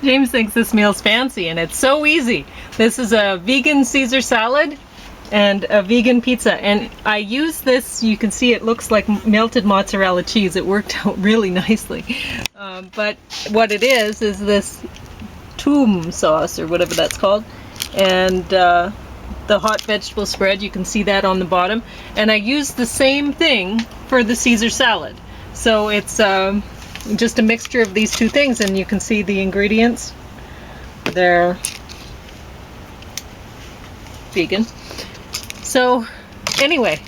James thinks this meal's fancy, and it's so easy. This is a vegan Caesar salad and a vegan pizza, and I use this, you can see it looks like melted mozzarella cheese. It worked out really nicely. But what it is this Toum sauce, or whatever that's called, and the hot vegetable spread, you can see that on the bottom. And I use the same thing for the Caesar salad. So it's just a mixture of these two things, and you can see the ingredients. They're vegan. So anyway,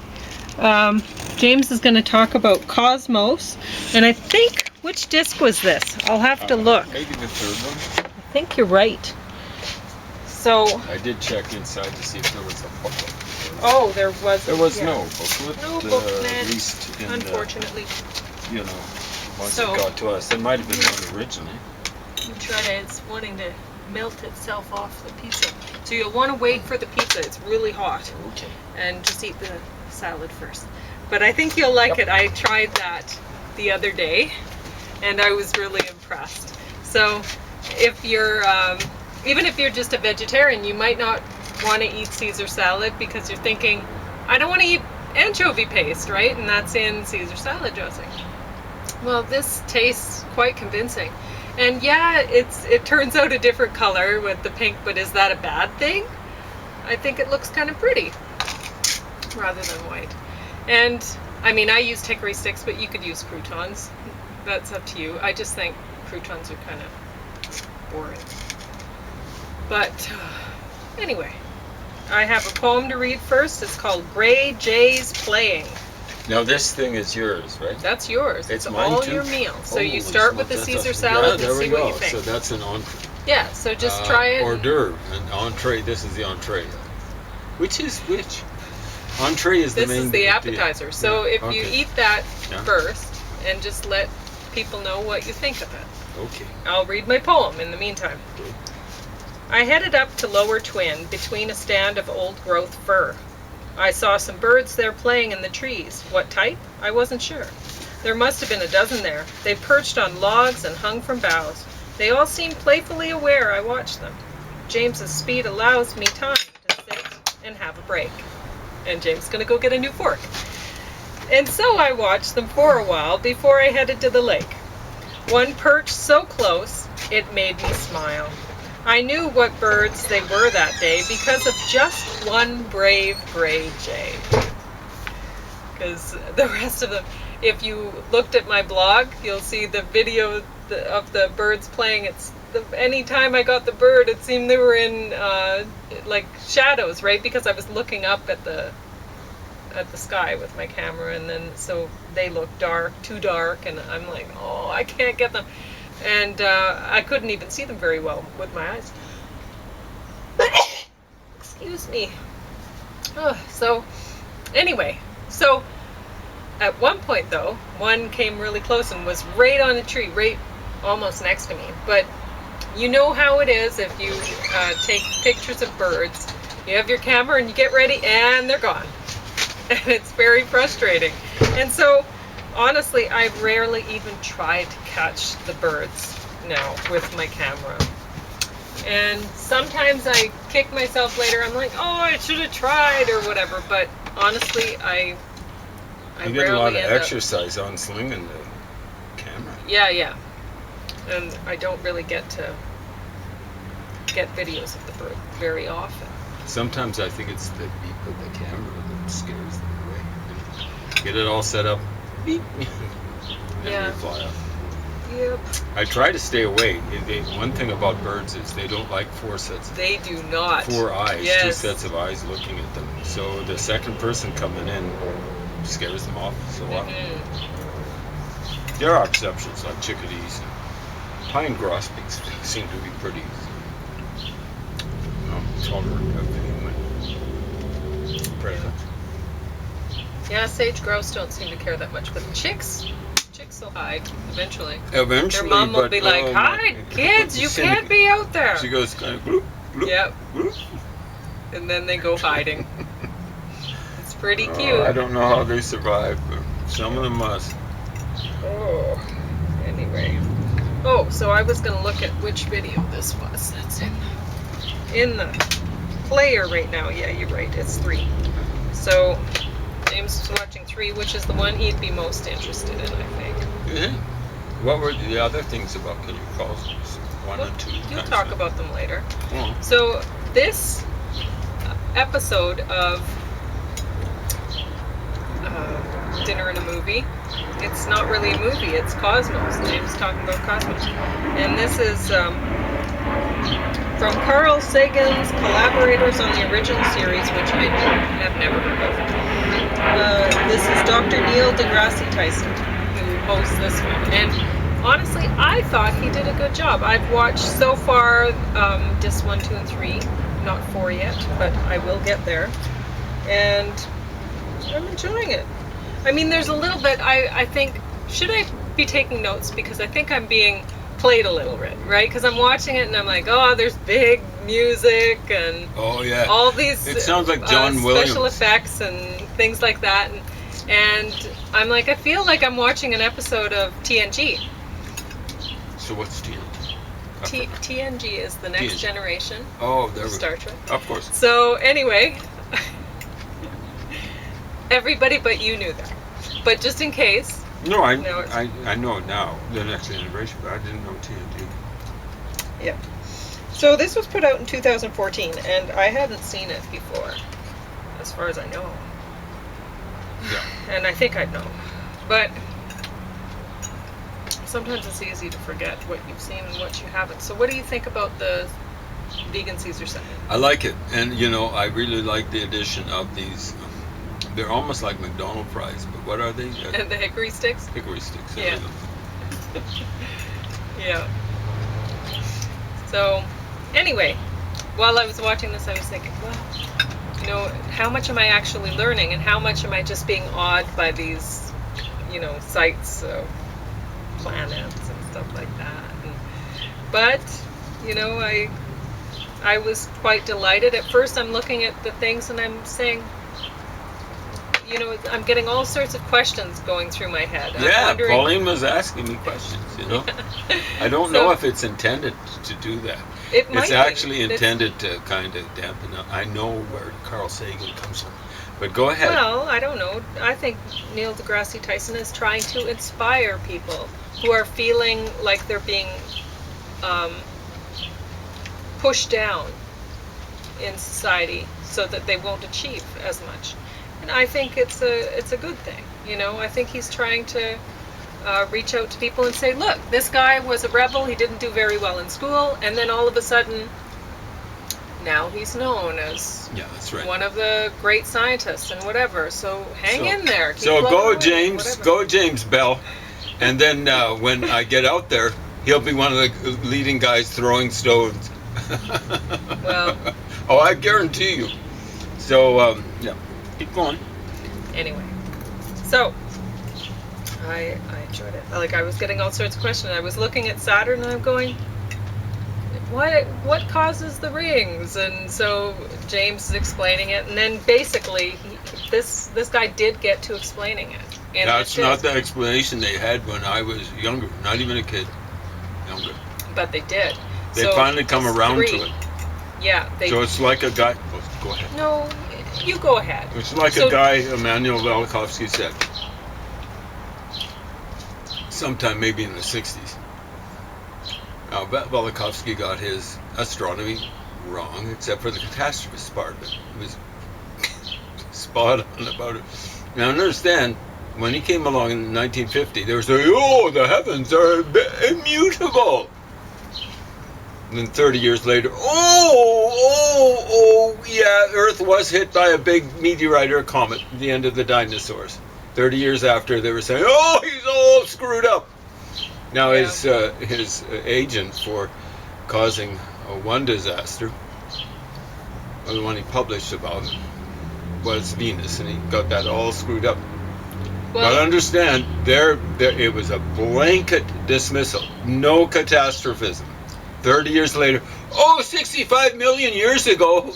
James is going to talk about Cosmos, and I think, which disc was this? I'll have to look. Maybe the third one. I think you're right. So I did check inside to see if there was a booklet. Oh, there was. There was no booklet. No booklet, at least in unfortunately. You know, once it got to us, there might have been one originally. You try to, it's wanting to melt itself off the pizza. So you'll want to wait for the pizza. It's really hot. Okay. And just eat the salad first. But I think you'll like it. I tried that the other day, and I was really impressed. So if you're, even if you're just a vegetarian, you might not want to eat Caesar salad because you're thinking, I don't want to eat anchovy paste, right? And that's in Caesar salad dressing. Well, this tastes quite convincing. And yeah, it turns out a different color with the pink, but is that a bad thing? I think it looks kind of pretty rather than white. And I mean, I use hickory sticks, but you could use croutons. That's up to you. I just think croutons are kind of boring. But anyway, I have a poem to read first. It's called Gray Jays Playing. Now this thing is yours, right? That's yours. It's mine all too? your meal. So Holy you start with the smokes, Caesar salad and see what you think. So that's an entree. Yeah, so just try it. Hors d'oeuvre, an entree. This is the entree. Which is which? Entree is the main. This is the appetizer. So if you eat that first, and just let people know what you think of it. Okay. I'll read my poem in the meantime. Good. I headed up to Lower Twin between a stand of old-growth fir. I saw some birds there playing in the trees. What type? I wasn't sure. There must have been a dozen there. They perched on logs and hung from boughs. They all seemed playfully aware I watched them. James's speed allows me time to sit and have a break. And James is going to go get a new fork. And so I watched them for a while before I headed to the lake. One perched so close, it made me smile. I knew what birds they were that day because of just one brave gray jay. Because the rest of them, if you looked at my blog, you'll see the video of the birds playing. Any time I got the bird, it seemed they were in like shadows, right? Because I was looking up at the sky with my camera, and then so they looked dark, too dark, and I'm like, oh, I can't get them. And I couldn't even see them very well with my eyes. Excuse me. So anyway, so at one point though, one came really close and was right on a tree, right almost next to me. But you know how it is if you take pictures of birds. You have your camera and you get ready and they're gone. And it's very frustrating. And so honestly, I rarely even try to catch the birds now with my camera. And sometimes I kick myself later. I'm like, oh, I should have tried or whatever. But honestly, I you get a lot of exercise on slinging the camera. Yeah. And I don't really get to get videos of the bird very often. Sometimes I think it's the beep of the camera that scares them away. Get it all set up. Beep. Yeah. Fly up. Yep. I try to stay away. One thing about birds is they don't like four sets. They do not. Four eyes, yes. Two sets of eyes looking at them. So the second person coming in scares them off so often. There are exceptions like chickadees and pine grosbeaks seem to be pretty tolerant of the human presence. Yeah, sage grouse don't seem to care that much, but chicks will hide eventually. Eventually, their mom will be like, "Hide, kids! You can't be out there." She goes kind of bloop, bloop, yep. bloop. And then they go hiding. It's pretty cute. I don't know how they survive, but some of them must. Oh, anyway. Oh, so I was gonna look at which video this was. That's in the player right now. Yeah, you're right. It's 3. So James is watching 3, which is the one he'd be most interested in, I think. Yeah. What were the other things about? Can you recall? 1 and 2. You'll talk about them later. Oh. So this episode of Dinner and a Movie, it's not really a movie, it's Cosmos. James is talking about Cosmos. And this is from Carl Sagan's collaborators on the original series, which I have never heard of. This is Dr. Neil DeGrasse Tyson, who hosts this one. And honestly, I thought he did a good job. I've watched so far discs 1, 2, and 3. Not 4 yet, but I will get there. And I'm enjoying it. I mean, there's a little bit, I think, should I be taking notes? Because I think I'm being played a little bit, right? Because I'm watching it and I'm like, oh, there's big music and all these it sounds like John Williams. Special effects and things like that. And I'm like, I feel like I'm watching an episode of TNG. So what's TNG? TNG is the Next Generation. Oh, there we go. Star Trek. Of course. So anyway, everybody but you knew that. But just in case. No, I know it now, the Next Generation, but I didn't know TNG. Yeah. So this was put out in 2014, and I hadn't seen it before, as far as I know. Yeah. And I think I'd know. But sometimes it's easy to forget what you've seen and what you haven't. So what do you think about the vegan Caesar salad? I like it, and I really like the addition of these. They're almost like McDonald's fries, but what are they? And the hickory sticks? Hickory sticks. Yeah. Yeah. So, anyway, while I was watching this, I was thinking, well, how much am I actually learning, and how much am I just being awed by these, sights of planets and stuff like that? But, I was quite delighted. At first, I'm looking at the things and I'm saying, I'm getting all sorts of questions going through my head. Yeah, Pauline was asking me questions, I don't know if it's intended to do that. It's actually intended to kind of dampen up. I know where Carl Sagan comes from. But go ahead. Well, I don't know. I think Neil deGrasse Tyson is trying to inspire people who are feeling like they're being pushed down in society so that they won't achieve as much. And I think it's a good thing. I think he's trying to reach out to people and say, look, this guy was a rebel, he didn't do very well in school, and then all of a sudden, now he's known as one of the great scientists and whatever. So hang in there. So go James Bell, and then when I get out there, he'll be one of the leading guys throwing stones. Well. Oh, I guarantee you. So, keep going. Anyway, so I enjoyed it. Like, I was getting all sorts of questions. I was looking at Saturn and I'm going, what causes the rings? And so James is explaining it, and then basically this guy did get to explaining it. And that's not the explanation they had when I was younger, not even a kid. Younger. But they did. They finally come around to it. Yeah. So it's like a guy. Oh, go ahead. No, you go ahead. It's like a guy, Emmanuel Velikovsky said, sometime maybe in the 60s. Now, Velikovsky got his astronomy wrong, except for the catastrophist part of it. He was spot on about it. Now, understand, when he came along in 1950, they were saying, oh, the heavens are immutable. And then 30 years later, yeah, Earth was hit by a big meteorite or comet at the end of the dinosaurs. 30 years after, they were saying, oh, he's all screwed up. Now, his agent for causing one disaster, the one he published about, was Venus, and he got that all screwed up. Well, but understand, it was a blanket dismissal, no catastrophism. 30 years later, 65 million years ago,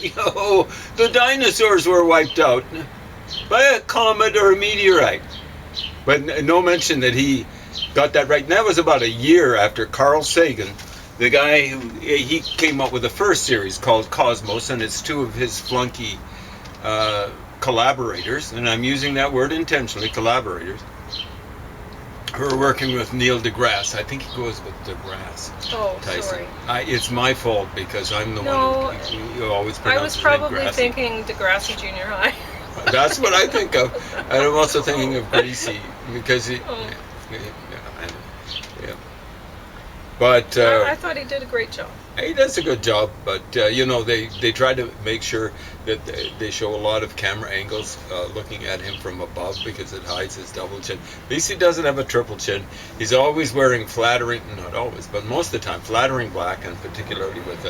the dinosaurs were wiped out by a comet or a meteorite. But no mention that he got that right. And that was about a year after Carl Sagan, the guy he came up with the first series called Cosmos, and it's two of his flunky collaborators, and I'm using that word intentionally, collaborators, who are working with Neil DeGrasse. I think he goes with DeGrasse Tyson. Sorry. It's my fault because I'm the one who always pronounces I was probably DeGrasse. Thinking Degrassi Junior High. That's what I think of. And I'm also thinking of Greasy because he. Yeah. But I thought he did a great job. he does a good job, but they try to make sure that they show a lot of camera angles looking at him from above because it hides his double chin. At least he doesn't have a triple chin. He's always wearing flattering, not always, but most of the time, flattering black, and particularly with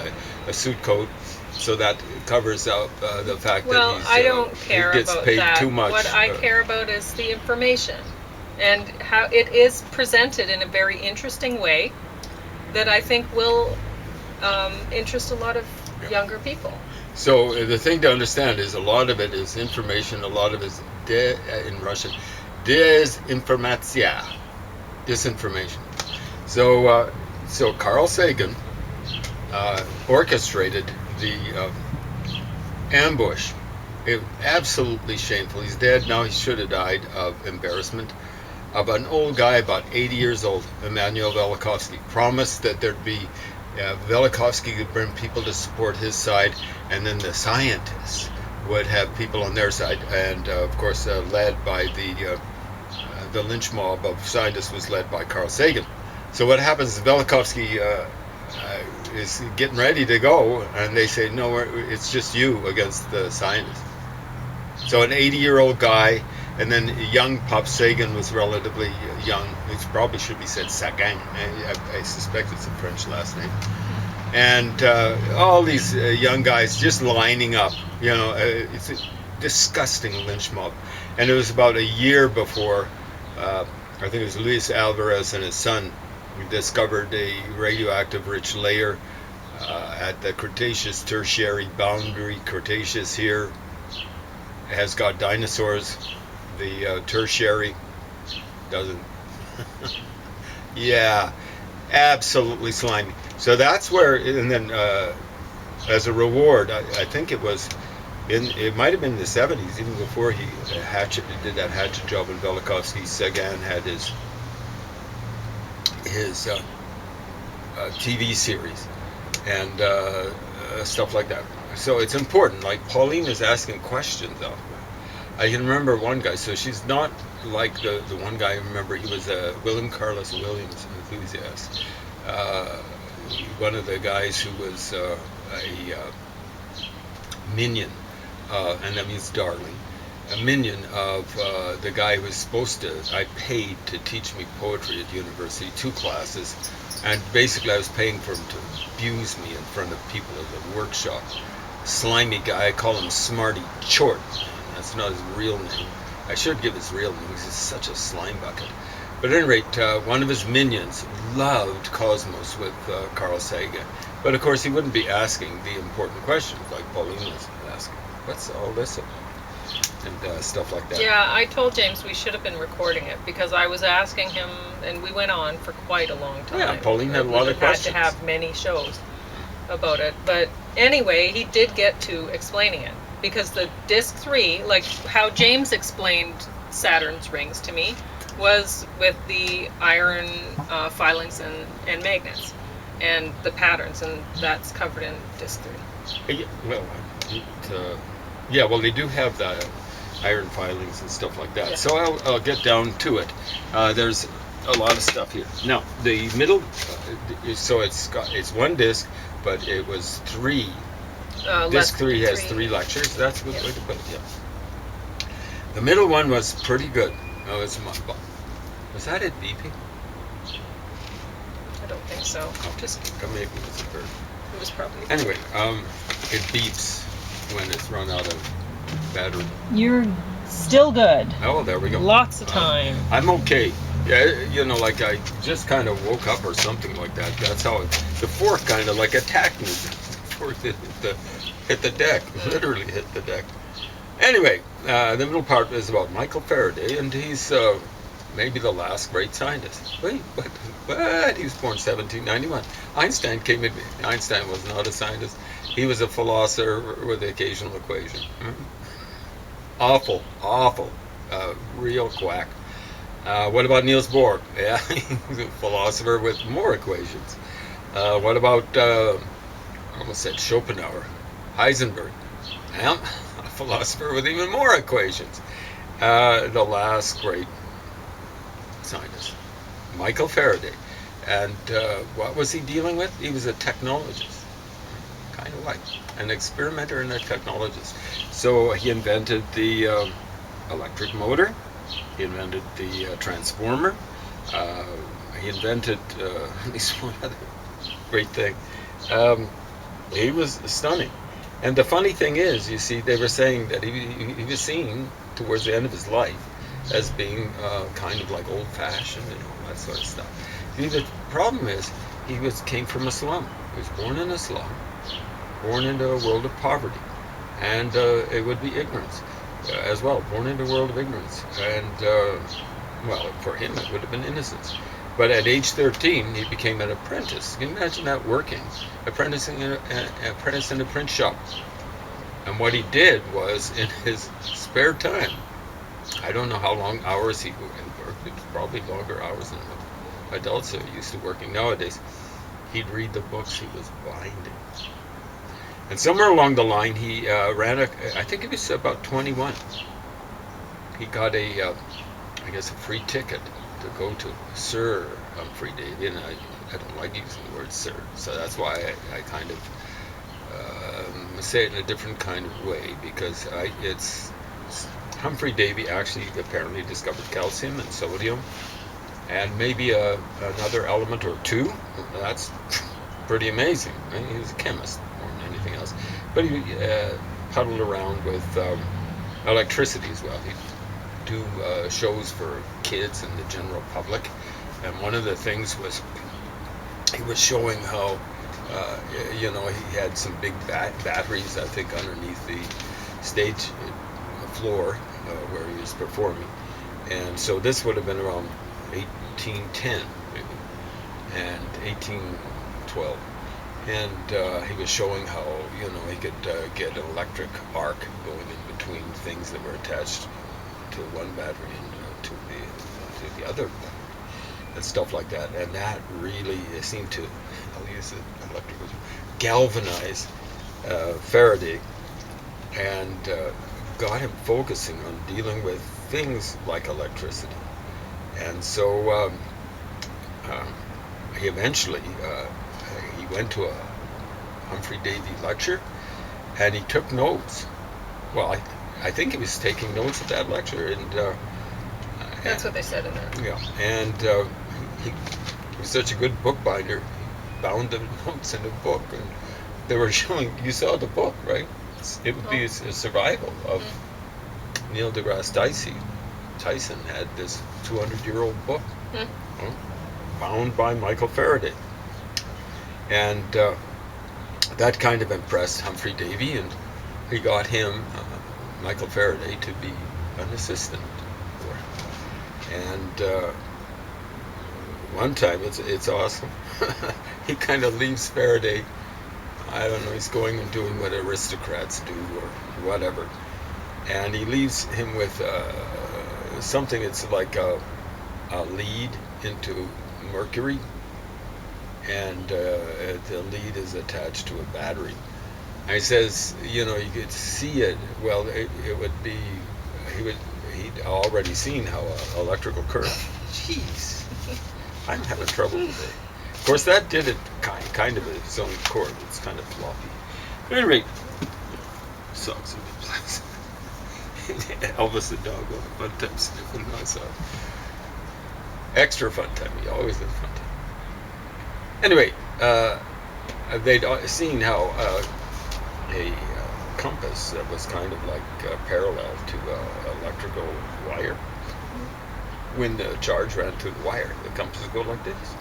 a suit coat, so that covers up the fact that I don't care he gets about paid that. too much. What I care about is the information and how it is presented in a very interesting way that I think will interest a lot of younger people. So the thing to understand is a lot of it is information, a lot of it is in Russian, desinformatia, disinformation. So Carl Sagan orchestrated the ambush. It absolutely shameful. He's dead now. He should have died of embarrassment. Of an old guy about 80 years old, Emmanuel Velikovsky, promised that there'd be Velikovsky could bring people to support his side, and then the scientists would have people on their side. And of course, led by the lynch mob of scientists was led by Carl Sagan. So what happens is Velikovsky is getting ready to go, and they say, no, it's just you against the scientists. So an 80-year-old guy, and then young Pop Sagan was relatively young. It probably should be said Sagan. I suspect it's a French last name. And all these young guys just lining up. It's a disgusting lynch mob. And it was about a year before, I think it was Luis Alvarez and his son discovered a radioactive rich layer at the Cretaceous Tertiary boundary. Cretaceous here has got dinosaurs. The Tertiary doesn't. Yeah, absolutely slimy. So that's where, and then as a reward, I think it might have been in the 70s, even before he did that hatchet job in Velikovsky. Sagan had his TV series and stuff like that. So it's important. Like Pauline is asking questions though. I can remember one guy, so she's not like the one guy I remember. He was a William Carlos Williams enthusiast. One of the guys who was a minion, and that means darling, a minion of the guy who was supposed to, I paid to teach me poetry at university, 2 classes, and basically I was paying for him to abuse me in front of people at the workshop. Slimy guy, I call him Smarty Chort. That's not his real name. I should give his real name because he's such a slime bucket. But at any rate, one of his minions loved Cosmos with Carl Sagan. But of course, he wouldn't be asking the important questions like Pauline was asking. What's all this about? And stuff like that. Yeah, I told James we should have been recording it because I was asking him, and we went on for quite a long time. Yeah, Pauline had a lot of questions. We had to have many shows about it. But anyway, he did get to explaining it. Because the disc 3, like how James explained Saturn's rings to me, was with the iron filings and magnets and the patterns, and that's covered in disc 3. Well, they do have the iron filings and stuff like that. Yeah. So I'll get down to it. There's a lot of stuff here. Now the middle, so it's one disc, but it was 3. Disc 3 has 3 lectures. That's a good way to put it. Yeah. The middle one was pretty good. Was that it beeping? I don't think so. Just maybe it was a bird. it was probably. Anyway, it beeps when it's run out of battery. You're still good. Oh, there we go. Lots of time. I'm okay. Yeah, like I just kind of woke up or something like that. That's how the fork kind of like attacked me. Hit the deck, literally hit the deck. Anyway, the middle part is about Michael Faraday, and he's maybe the last great scientist. Wait, what? He was born 1791. Einstein was not a scientist. He was a philosopher with the occasional equation. Awful, real quack. What about Niels Bohr? Yeah, he was a philosopher with more equations. What about, I almost said Schopenhauer, Heisenberg? Yeah, a philosopher with even more equations. The last great scientist, Michael Faraday. And what was he dealing with? He was a technologist, kind of like an experimenter and a technologist. So he invented the electric motor. He invented the transformer. He invented at least one other great thing. He was stunning. And the funny thing is, you see, they were saying that he was seen towards the end of his life as being kind of like old-fashioned and all that sort of stuff. See, the problem is he came from a slum. He was born in a slum, born into a world of poverty, and it would be ignorance as well. Born into a world of ignorance, and well, for him it would have been innocence. But at age 13, he became an apprentice. Can you imagine that working? Apprenticing in a print shop. And what he did was, in his spare time, I don't know how long hours he worked. It was probably longer hours than adults are used to working nowadays. He'd read the books he was binding. And somewhere along the line, he I think it was about 21. He got I guess a free ticket to go to Sir Humphrey Davy, and I don't like using the word sir, so that's why I kind of say it in a different kind of way, because it's Humphrey Davy actually apparently discovered calcium and sodium, and maybe another element or two. That's pretty amazing. I mean, he was a chemist more than anything else, but he puddled around with electricity as well. He'd do shows for kids and the general public, and one of the things was he was showing how he had some big batteries, I think, underneath the stage floor where he was performing, and so this would have been around 1810 maybe, and 1812, and he was showing how he could get an electric arc going in between things that were attached to one battery and to the other battery, and stuff like that. And that really seemed to, I'll use the electrical, galvanize Faraday, and got him focusing on dealing with things like electricity. And so he eventually he went to a Humphrey Davy lecture, and he took notes. Well, I think he was taking notes at that lecture, and That's what they said in there. yeah, and he was such a good bookbinder. He bound the notes in a book, and they were showing. You saw the book, right? It would be a survival of Neil DeGrasse Tyson. Tyson had this 200-year-old book, bound by Michael Faraday, and that kind of impressed Humphrey Davy, and he got him, Michael Faraday, to be an assistant for him. And one time, it's awesome. He kind of leaves Faraday. I don't know. He's going and doing what aristocrats do or whatever, and he leaves him with something that's like a lead into mercury, and the lead is attached to a battery. And he says, you could see it. Well, it would be, he'd already seen how electrical current. Jeez, I'm having trouble today. Of course, that did it kind of its own accord. It's kind of floppy. At any rate, sucks. Elvis the dog on fun time sniffing myself. Extra fun time. He always had fun time. Anyway, they'd seen how a compass that was kind of like parallel to electrical wire. When the charge ran through the wire, the compass would go like this.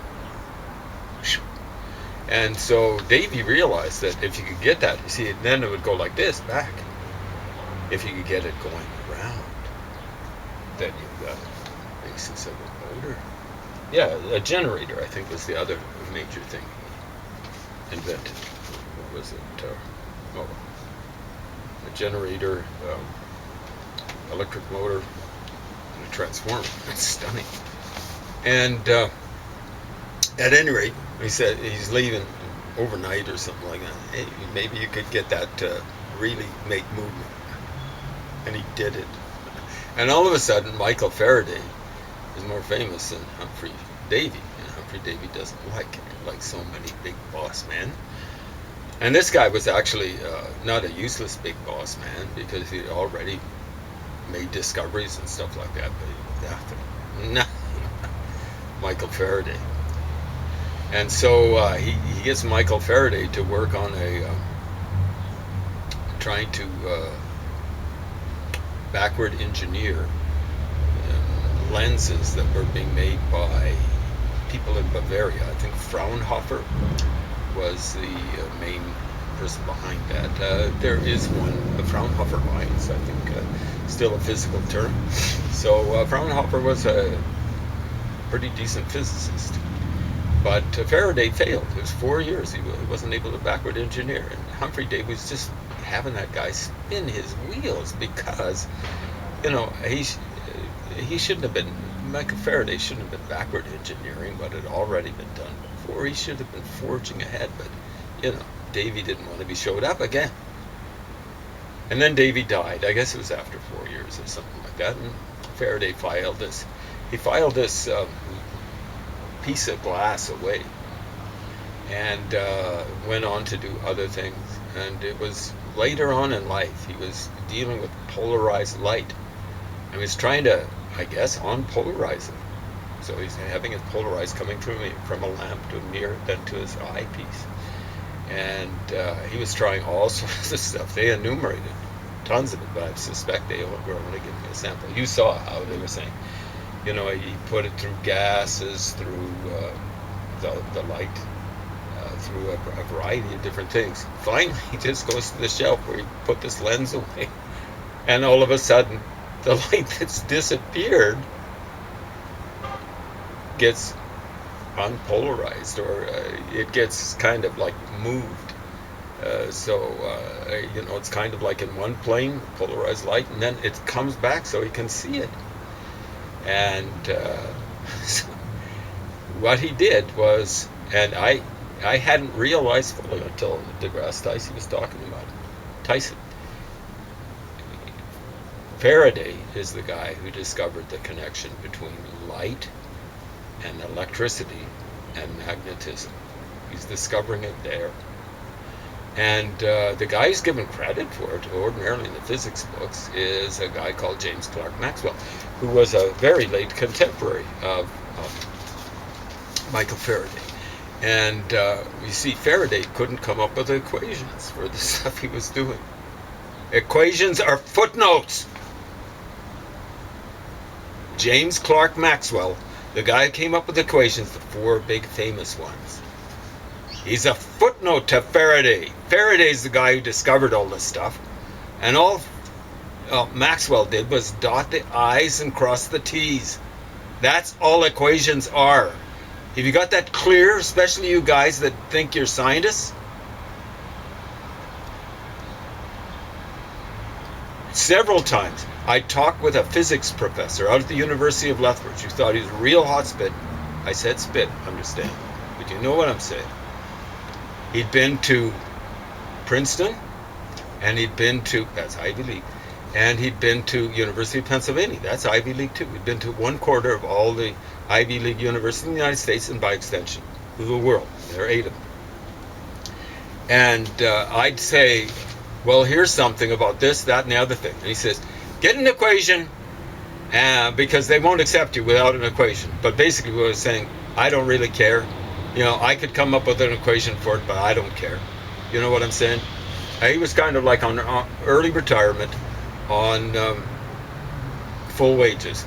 And so Davy realized that if you could get that, then it would go like this back. If you could get it going around, then you've got basis of a motor. Yeah, a generator, I think, was the other major thing he invented. What was it? A generator, electric motor, and a transformer. That's stunning. And at any rate, he said he's leaving overnight or something like that. Hey, maybe you could get that to really make movement. And he did it. And all of a sudden, Michael Faraday is more famous than Humphrey Davy. And Humphrey Davy doesn't like so many big boss men. And this guy was actually not a useless big boss man, because he already made discoveries and stuff like that. But nothing. Michael Faraday. And so he gets Michael Faraday to work on trying to backward engineer lenses that were being made by people in Bavaria. I think Fraunhofer was the main person behind that. There is one, the Fraunhofer lines, I think, still a physical term. So Fraunhofer was a pretty decent physicist. But Faraday failed. It was 4 years. He wasn't able to backward engineer. And Humphrey Davy was just having that guy spin his wheels, because, he shouldn't have been, Michael Faraday shouldn't have been backward engineering what had already been done before. He should have been forging ahead. But, Davy didn't want to be showed up again. And then Davy died. I guess it was after 4 years or something like that. And Faraday filed this. He filed this piece of glass away, and went on to do other things. And it was later on in life he was dealing with polarized light, and he was trying to, I guess, unpolarize it. So he's having it polarized, coming from a lamp to a mirror, then to his eyepiece. And he was trying all sorts of stuff. They enumerated tons of it, but I suspect they were only giving me a sample. You saw how they were saying, he put it through gases, through the light, through a variety of different things. Finally, he just goes to the shelf where he put this lens away, and all of a sudden, the light that's disappeared gets unpolarized, or it gets kind of like moved. It's kind of like in one plane, polarized light, and then it comes back so he can see it. And so what he did was, and I hadn't realized fully until DeGrasse Tyson was talking about it. Tyson. Faraday is the guy who discovered the connection between light and electricity and magnetism. He's discovering it there. And the guy who's given credit for it, ordinarily in the physics books, is a guy called James Clerk Maxwell, who was a very late contemporary of Michael Faraday. And you see, Faraday couldn't come up with equations for the stuff he was doing. Equations are footnotes. James Clerk Maxwell, the guy who came up with equations, the four big famous ones, he's a footnote to Faraday. Faraday's the guy who discovered all this stuff. And all Maxwell did was dot the I's and cross the T's. That's all equations are. Have you got that clear, especially you guys that think you're scientists? Several times I talked with a physics professor out at the University of Lethbridge who thought he was a real hot spit. I said spit, understand. But you know what I'm saying. He'd been to Princeton, and he'd been to, that's Ivy League, and he'd been to University of Pennsylvania. That's Ivy League too. He'd been to 1/4 of all the Ivy League universities in the United States, and by extension, the world. There are 8 of them. And I'd say, well, here's something about this, that, and the other thing. And he says, get an equation, because they won't accept you without an equation. But basically what I was saying, I don't really care. I could come up with an equation for it, but I don't care. You know what I'm saying? He was kind of like on early retirement on full wages.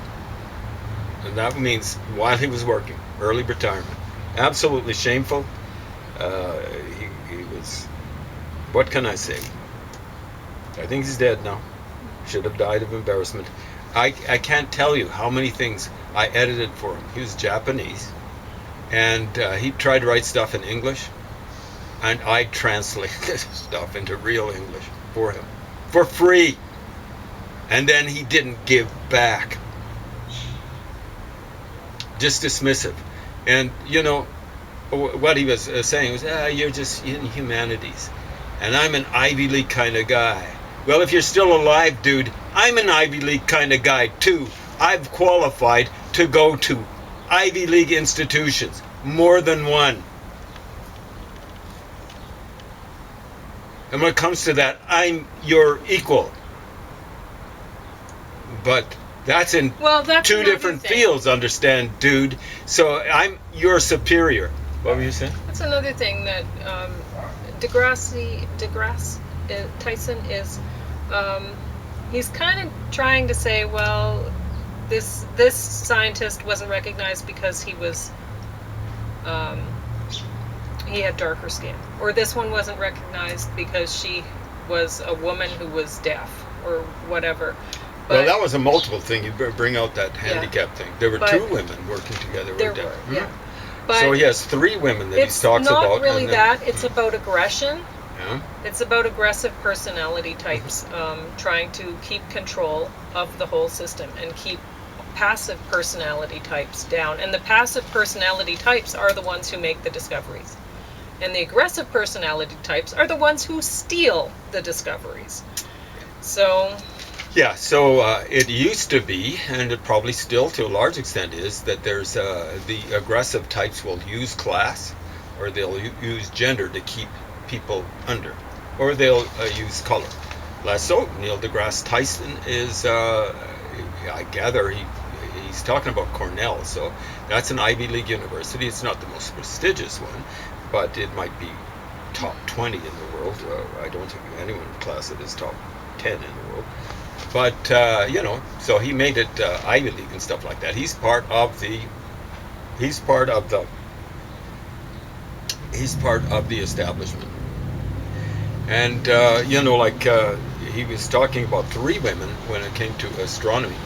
And that means while he was working, early retirement. Absolutely shameful. He was, what can I say? I think he's dead now. Should have died of embarrassment. I can't tell you how many things I edited for him. He was Japanese, and he tried to write stuff in English, and I translated stuff into real English for him for free. And then he didn't give back. Just dismissive. And, what he was saying was, you're just in humanities. And I'm an Ivy League kind of guy. Well, if you're still alive, dude, I'm an Ivy League kind of guy, too. I've qualified to go to Ivy League institutions, more than one. And when it comes to that, I'm your equal. But that's in two different fields, understand, dude. So I'm your superior. What were you saying? That's another thing that DeGrasse Tyson is. He's kind of trying to say, well, this scientist wasn't recognized because he was he had darker skin, or this one wasn't recognized because she was a woman who was deaf, or whatever. But, well, that was a multiple thing. You bring out that handicap thing. There were two women working together. There were, yeah. But so he has three women that he talks about. It's not really that. It's about aggression. Yeah. It's about aggressive personality types trying to keep control of the whole system and keep passive personality types down. And the passive personality types are the ones who make the discoveries. And the aggressive personality types are the ones who steal the discoveries. So... yeah, so it used to be, and it probably still to a large extent is, that there's the aggressive types will use class, or they'll use gender to keep people under, or they'll use color. Less so, Neil DeGrasse Tyson is, I gather he's talking about Cornell, so that's an Ivy League university. It's not the most prestigious one, but it might be top 20 in the world. I don't think anyone would class it as top 10 in the world. But, so he made it Ivy League and stuff like that. He's part of the establishment. And, he was talking about three women when it came to astronomy.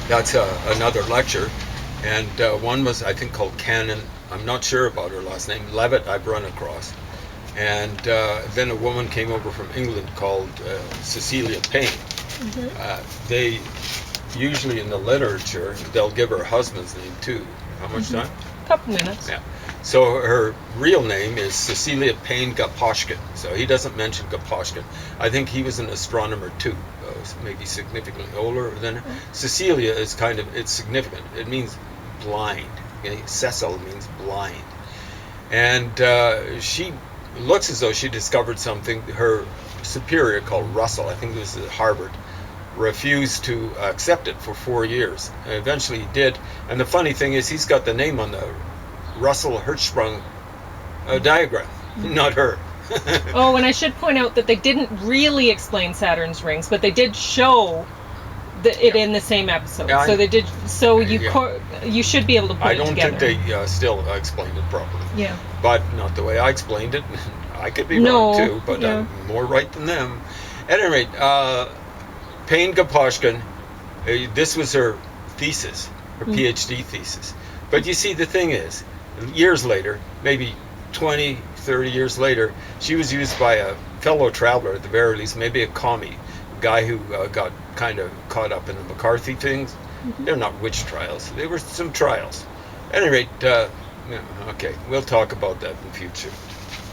That's another lecture. And one was, I think, called Cannon. I'm not sure about her last name. Levitt, I've run across. And then a woman came over from England called Cecilia Payne. Mm-hmm. They usually in the literature, they'll give her husband's name too. How much time? A couple minutes. Yeah. So her real name is Cecilia Payne Gaposchkin. So he doesn't mention Gaposchkin. I think he was an astronomer too, maybe significantly older than her. Mm-hmm. Cecilia is it's significant. It means blind. Okay? Cecil means blind. And she looks as though she discovered something. Her superior, called Russell, I think it was at Harvard, refused to accept it for 4 years. And eventually he did. And the funny thing is, he's got the name on the Russell Hertzsprung diagram, not her. Oh, and I should point out that they didn't really explain Saturn's rings, but they did show it in the same episode. Yeah, so they did. So you should be able to put it together. I don't think they still explained it properly. Yeah. But not the way I explained it. I could be wrong too, but I'm more right than them. At any rate, Payne Gaposchkin, this was her thesis, her PhD thesis. But you see, the thing is, years later, maybe 20, 30 years later, she was used by a fellow traveler, at the very least, maybe a commie, guy who got kind of caught up in the McCarthy things. Mm-hmm. They're not witch trials. They were some trials. At any rate, okay, we'll talk about that in the future.